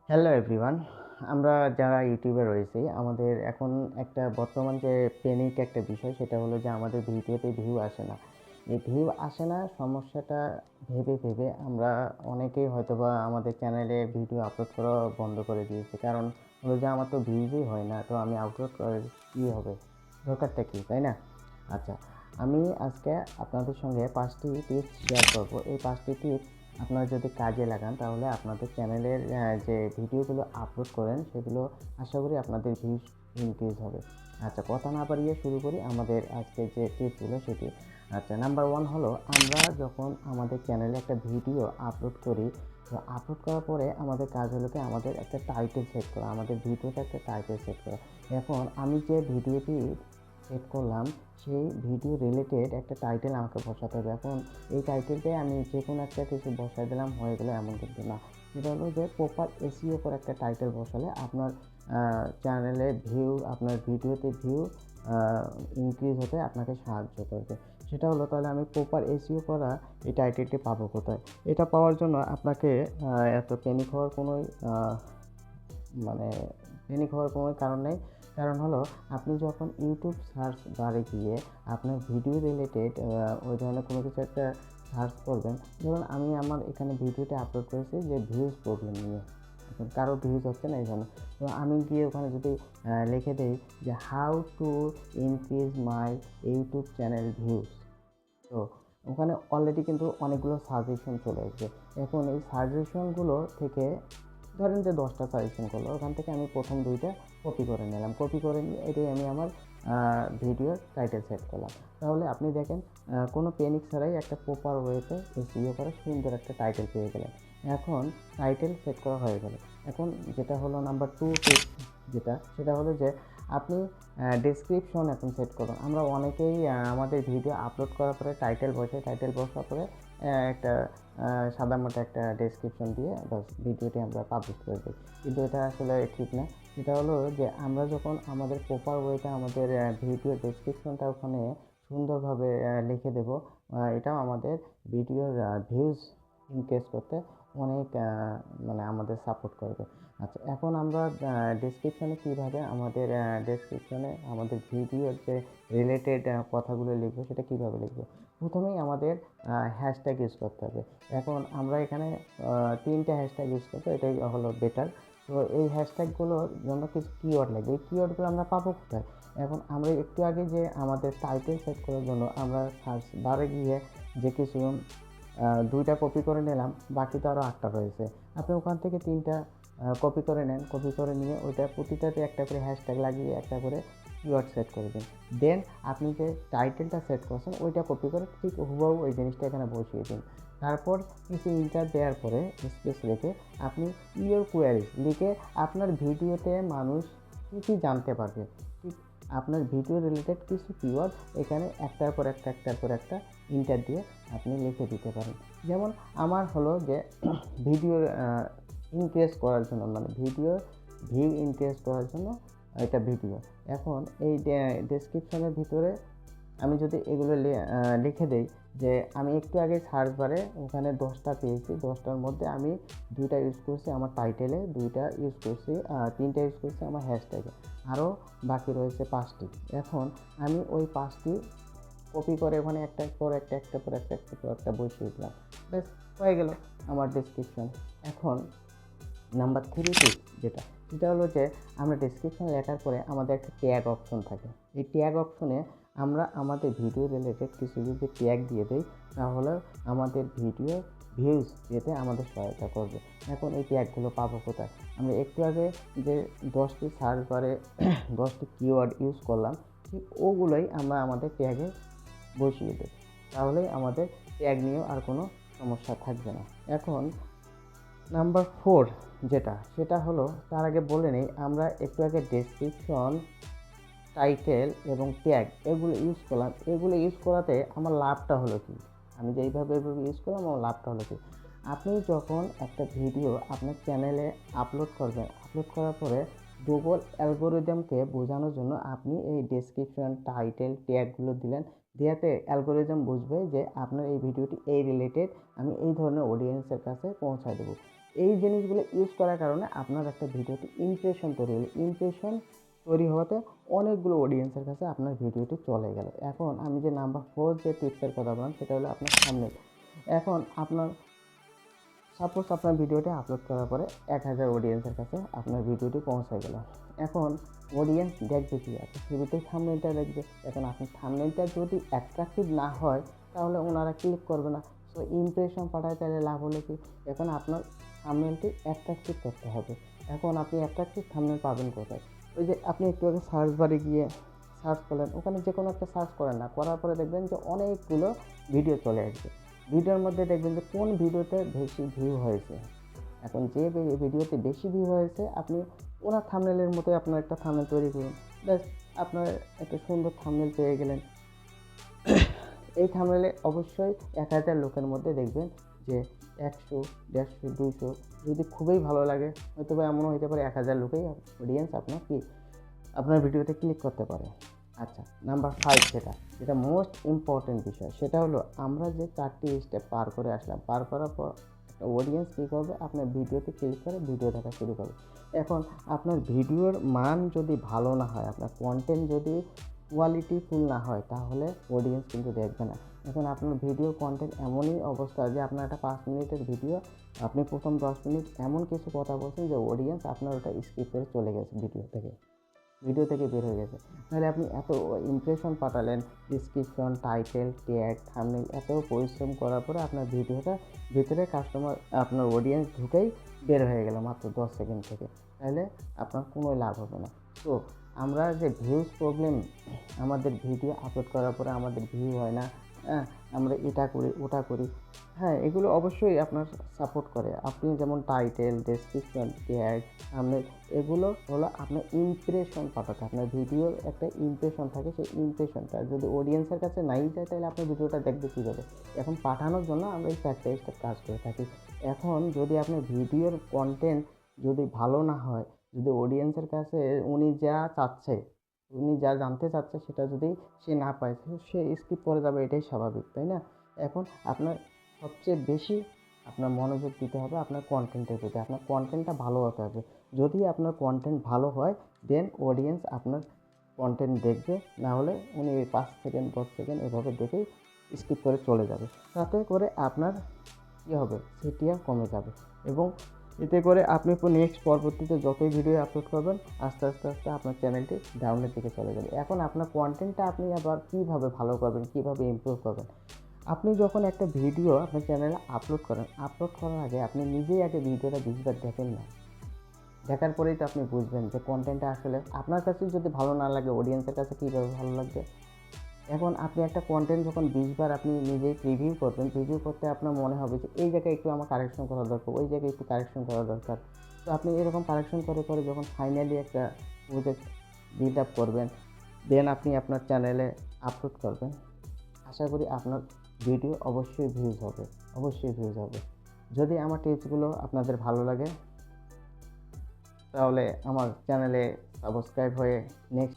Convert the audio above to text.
Hello everyone, আমরা যারা ইউটিউবে রয়েছি আমাদের এখন একটা বর্তমান যে পেনিক একটা বিষয় সেটা হলো যে আমাদের ভিডিওতে ভিউ আসে না। এই ভিউ আসে না সমস্যাটা ভেবে ভেবে আমরা অনেকেই হয়তোবা আমাদের চ্যানেলে ভিডিও আপলোড করা বন্ধ করে দিয়েছি। কারণ হলো যে আমার তো ভিউজই হয় না, তো আমি আপলোড করে কী হবে, দরকারটা কী, তাই না? আচ্ছা, আমি আজকে আপনাদের সঙ্গে 5টি টিপস শেয়ার করব। এই 5টি টিপস আপনারা যদি কাজে লাগান তাহলে আপনাদের চ্যানেলের যে ভিডিওগুলো আপলোড করেন সেগুলো আশা করি আপনাদের ভিউজ ইনক্রিজ হবে। আচ্ছা, কথা না বাড়িয়ে শুরু করি আমাদের আজকের যে টিপসগুলো সেটি। আচ্ছা, নাম্বার 1 হলো আমরা যখন আমাদের চ্যানেলে একটা ভিডিও আপলোড করি, তো আপলোড করার পরে আমাদের কাজ হলো কি আমাদের একটা টাইটেল সেট করা, আমাদের ভিডিওতে একটা টাইটেল সেট করা। এখন আমি যে ভিডিওটি সেট করলাম সেই ভিডিও রিলেটেড একটা টাইটেল আমাকে বসাতে হবে। এখন এই টাইটেলটাই আমি যে কোনো একটা কিছু বসাই দিলাম হয়ে গেলো এমন কিন্তু না। সেটা হলো যে প্রপার এসইও করে একটা টাইটেল বসালে আপনার চ্যানেলে ভিউ, আপনার ভিডিওতে ভিউ ইনক্রিজ হতে আপনাকে সাহায্য করবে। সেটা হলো, তাহলে আমি প্রপার এসইও করা এই টাইটেলটি পাবো কোথায়? এটা পাওয়ার জন্য আপনাকে এত প্যানিক হওয়ার মানে প্যানিক হওয়ার কোনো কারণ নেই। কারণ হলো, আপনি যখন ইউটিউব সার্চ বারে গিয়ে আপনার ভিডিও রিলেটেড ওই ধরনের কোনো কিছু একটা সার্চ করবেন। ধরুন আমি আমার এখানে ভিডিওটা আপলোড করেছি যে ভিউজ প্রবলেম নিয়ে, এখন কারো ভিউজ হচ্ছে না এই জন্য। তো আমি গিয়ে ওখানে যদি লিখে দিই যে how to increase my YouTube channel views, তো ওখানে অলরেডি কিন্তু অনেকগুলো সাজেশন চলে আসবে। এখন এই সাজেশনগুলো থেকে ধরেন যে 10টা সাজেশন করলো, ওখান থেকে আমি প্রথম 2টা কপি করে নিলাম, কপি করে নিয়ে এটাই আমি আমার ভিডিওর টাইটেল সেট করলাম। তাহলে আপনি দেখেন কোনো পেনিক ছাড়াই একটা প্রপার ওয়েতে এসইও করে সুন্দর একটা টাইটেল পেয়ে গেলেন। এখন টাইটেল সেট করা হয়ে গেল। এখন যেটা হলো নাম্বার 2 টিপস, সেটা হলো যে আপনি ডেসক্রিপশন এখন সেট করুন। আমরা অনেকেই আমাদের ভিডিও আপলোড করার পরে টাইটেল বসার পরে একটা সাদামাটা একটা ডেসক্রিপশন দিয়ে বাস ভিডিওটি আমরা পাবলিশ করে দিই, কিন্তু এটা আসলে ঠিক না। সেটা হলো যে আমরা যখন আমাদের প্রপার ওয়েতে আমাদের ভিডিও ডেসক্রিপশনটা ওখানে সুন্দরভাবে লিখে দেব, এটাও আমাদের ভিডিওর ভিউজ ইনক্রিজ করতে অনেক আমাদের সাপোর্ট করবে। আচ্ছা, এখন আমরা ডেসক্রিপশনে কীভাবে আমাদের ভিডিওর যে রিলেটেড কথাগুলো লিখবো সেটা কীভাবে লিখবো? প্রথমেই আমাদের হ্যাশট্যাগ ইউজ করতে হবে। এখন আমরা এখানে 3টে হ্যাশট্যাগ ইউজ করবো, এটাই হলো বেটার। তো এই হ্যাশট্যাগুলোর জন্য কিছু কিওয়ার্ড লাগবে। এই কিওয়ার্ডগুলো আমরা পাবো কোথায়? এখন আমরা একটু আগে যে আমাদের টাইটেল সেট করার জন্য আমরা সার্চ বারে গিয়ে যে কিছু 2টা কপি করে নিলাম, বাকি তো আরও 8টা রয়েছে। আপনি ওখান থেকে 3টা কপি করে নেন, কপি করে নিয়ে ওইটা প্রতিটাতে একটা করে হ্যাশট্যাগ লাগিয়ে একটা করে কিওয়ার্ড সেট করে দিন। দেন আপনি যে টাইটেলটা সেট করছেন ওইটা কপি করে ঠিক হুবহু ওই জিনিসটা এখানে বসিয়ে দিন। তারপর কিছু ইন্টার দেওয়ার পরে স্পেস রেখে আপনি ইওর কোয়ারিজ লিখে আপনার ভিডিওতে মানুষ কী কী জানতে পারবে, ঠিক আপনার ভিডিও রিলেটেড কিছু কিওয়ার্ড এখানে একটার পর একটা ইন্টার দিয়ে আপনি লিখে দিতে পারেন। যেমন আমার হলো যে ভিডিওর ইনক্রিজ করার জন্য, ভিডিওর ভিউ ইনক্রিজ করার জন্য এটা ভিডিও। এখন এই ডেসক্রিপশনের ভিতরে আমি যদি এগুলো লিখে দেই যে আমি একটু আগে সার্চ বারে ওখানে 10টা পেয়েছি, 10টার মধ্যে আমি 2টা ইউজ করছি আমার টাইটেলে, 2টা ইউজ করছি, 3টা ইউজ করছি আমার হ্যাশট্যাগে, আরও বাকি রয়েছে 5টি। এখন আমি ওই 5টি কপি করে ওখানে একটার পর একটা বসিয়ে দিলাম, ব্যাস হয়ে গেল আমার ডেসক্রিপশন। এখন নাম্বার 3 টিপস সেটা হলো যে আমরা ডেসক্রিপশন লেখার পরে আমাদের একটা ট্যাগ অপশন থাকে। এই ট্যাগ অপশনে আমরা আমাদের ভিডিও রিলেটেড কিছু যদি ট্যাগ দিয়ে দিই তাহলে আমাদের ভিডিও ভিউজ যেতে আমাদের সহায়তা করবে। এখন এই ট্যাগগুলো পাবো কোথায়? আমরা একটু আগে যে 10টি সার্চ বারে 10টি কিওয়ার্ড ইউজ করলাম, ঠিক ওগুলোই আমরা আমাদের ট্যাগে বসিয়ে দেব, তাহলেই আমাদের ট্যাগ নিয়েও আর কোনো সমস্যা থাকবে না। এখন নাম্বার 4 সেটা হলো, তার আগে বলে নেই আমরা একটু আগে ডেসক্রিপশন, টাইটেল এবং ট্যাগ এগুলো ইউজ করলাম। এগুলো ইউজ করাতে আমার লাভটা হলো কি? আমি যে এইভাবে ইউজ করলাম আমার লাভটা হলো কি? আপনি যখন একটা ভিডিও আপনার চ্যানেলে আপলোড করবেন, আপলোড করার পরে গুগল অ্যালগোরিদমকে বোঝানোর জন্য আপনি এই ডেসক্রিপশন, টাইটেল, ট্যাগগুলো দিলেন। দেওয়াতে অ্যালগোরিদম বুঝবে যে আপনার এই ভিডিওটি এই রিলেটেড, আমি এই ধরনের অডিয়েন্সের কাছে পৌঁছায় দেবো। এই জিনিসগুলো ইউজ করার কারণে আপনার একটা ভিডিওতে ইমপ্রেশন তৈরি হলো, ইমপ্রেশন তৈরি হওয়াতে অনেকগুলো অডিয়েন্সের কাছে আপনার ভিডিওটি চলে গেল। এখন আমি যে নাম্বার 4 যে টিপসের কথা বললাম সেটা হলো আপনার থাম্বনেল। এখন আপনার সাপোজ আপনার ভিডিওটি আপলোড করার পরে 1000 অডিয়েন্সের কাছে আপনার ভিডিওটি পৌঁছে গেল। এখন অডিয়েন্স দেখবে কি আছে, শুরুতেই থাম্বনেলটা দেখবে। এখন আপনার থাম্বনেলটা যদি অ্যাট্রাকটিভ না হয় তাহলে ওনারা ক্লিক করবে না। সো ইমপ্রেশন পাঠায় তাহলে লাভ হলো কি, এখন আপনার থাম্বনেলটি অ্যাট্রাকটিভ করতে হবে। এখন আপনি অ্যাট্রাকটিভ থাম্বনেল পাবেন কোথায়? ওই যে আপনি একটু আগে সার্চ বারে গিয়ে সার্চ করলেন, ওখানে যে কোনো একটা সার্চ করেন না, করার পরে দেখবেন যে অনেকগুলো ভিডিও চলে আসবে। ভিডিওর মধ্যে দেখবেন যে কোন ভিডিওতে বেশি ভিউ হয়েছে। এখন যে ভিডিওতে বেশি ভিউ হয়েছে আপনি ওনার থাম্বনেলের মতোই আপনার একটা থাম্বনেল তৈরি করুন, ব্যাস আপনার একটা সুন্দর থাম্বনেল পেয়ে গেলেন। এই থাম্বনেলে অবশ্যই 1000 লোকের মধ্যে দেখবেন যে 100, 150, 200 যদি খুবই ভালো লাগে হয়তো বা এমনও হতে পারে 1000 লোকেই অডিয়েন্স আপনার ভিডিওতে ক্লিক করতে পারে। আচ্ছা, নাম্বার 5 যেটা মোস্ট ইম্পর্টেন্ট বিষয়, সেটা হলো আমরা যে 4টি স্টেপ পার করে আসলাম, পার করার পর একটা অডিয়েন্স কী করবে, আপনার ভিডিওতে ক্লিক করে ভিডিও দেখা শুরু করবে। এখন আপনার ভিডিওর মান যদি ভালো না হয়, আপনার কন্টেন্ট যদি কোয়ালিটিফুল না হয় তাহলে অডিয়েন্স কিন্তু দেখবে না। এখন আপনার ভিডিও কন্টেন্ট এমনই অবস্থা যে আপনার একটা 5 মিনিটের ভিডিও, আপনি প্রথম 10 মিনিট এমন কিছু কথা বলছেন যে অডিয়েন্স আপনার ওটা স্কিপ করে চলে গেছে, ভিডিও থেকে বের হয়ে গেছে। তাহলে আপনি এত ইমপ্রেশন পাঠালেন, ডিসক্রিপশন, টাইটেল, ট্যাগ, থাম্বনেল এত পরিশ্রম করার পরে আপনার ভিডিওটা ভিতরে কাস্টমার আপনার অডিয়েন্স ঢুকেই বের হয়ে গেল মাত্র 10 সেকেন্ড থেকে, তাহলে আপনার কোনো লাভ হবে না। তো আমরা যে ভিউজ প্রবলেম, আমাদের ভিডিও আপলোড করার পরে আমাদের ভিউ হয় না, আমরা এটা করি ওটা করি, হ্যাঁ এগুলো অবশ্যই আপনার সাপোর্ট করে। আপনি যেমন টাইটেল, ডেসক্রিপশন, ট্যাগ, থাম্বনেল এগুলো হলো আপনার ইমপ্রেশন পাঠাতে। আপনার ভিডিওর একটা ইমপ্রেশন থাকে, সেই ইমপ্রেশনটা যদি অডিয়েন্সের কাছে নাই যায় তাহলে আপনার ভিডিওটা দেখবে কীভাবে। এখন পাঠানোর জন্য আমরা এই 4টে স্টেপ কাজ করে থাকি। এখন যদি আপনার ভিডিওর কন্টেন্ট যদি ভালো না হয়, যদি অডিয়েন্সের কাছে উনি যা জানতে চাচ্ছে সেটা যদি সে না পায়, সে স্কিপ করে যাবে, এটাই স্বাভাবিক, তাই না? এখন আপনার সবচেয়ে বেশি আপনার মনোযোগ দিতে হবে আপনার কন্টেন্টের প্রতি। আপনার কন্টেন্টটা ভালো হতে হবে। যদি আপনার কন্টেন্ট ভালো হয় দেন অডিয়েন্স আপনার কন্টেন্ট দেখবে, না হলে উনি 5 সেকেন্ড 10 সেকেন্ড এভাবে দেখেই স্কিপ করে চলে যাবে। তাতে করে আপনার কী হবে, সিটিআর কমে যাবে এবং এতে করে আপনি নেক্সট পরবর্তীতে যতই ভিডিও আপলোড করবেন আস্তে আস্তে আপনার চ্যানেলটি ডাউনের দিকে চলে যাবে। এখন আপনার কন্টেন্টটা আপনি আবার কীভাবে ভালো করবেন, কীভাবে ইমপ্রুভ করবেন? আপনি যখন একটা ভিডিও আপনার চ্যানেলে আপলোড করার আগে আপনি নিজেই আগে ভিডিওটা 20 বার দেখেন না। দেখার পরেই তো আপনি বুঝবেন যে কন্টেন্টটা আসলে আপনার কাছে যদি ভালো না লাগে অডিয়েন্সের কাছে কীভাবে ভালো লাগবে। এখন আপনি একটা কন্টেন্ট যখন 20 বার আপনি নিজেই প্রিভিউ করবেন, প্রিভিউ করতে আপনার মনে হবে যে এই জায়গায় একটু আমার কারেকশন করা দরকার, ওই জায়গায় একটু কারেকশন করা দরকার। তো আপনি এরকম কারেকশন করে যখন ফাইনালি একটা প্রজেক্ট বিল্ড আপ করবেন, দেন আপনি আপনার চ্যানেলে আপলোড করবেন, আশা করি আপনার ভিডিও অবশ্যই ভিউজ হবে। যদি আমার টিপসগুলো আপনাদের ভালো লাগে তাহলে আমার চ্যানেলে সাবস্ক্রাইব হয়ে নেক্সট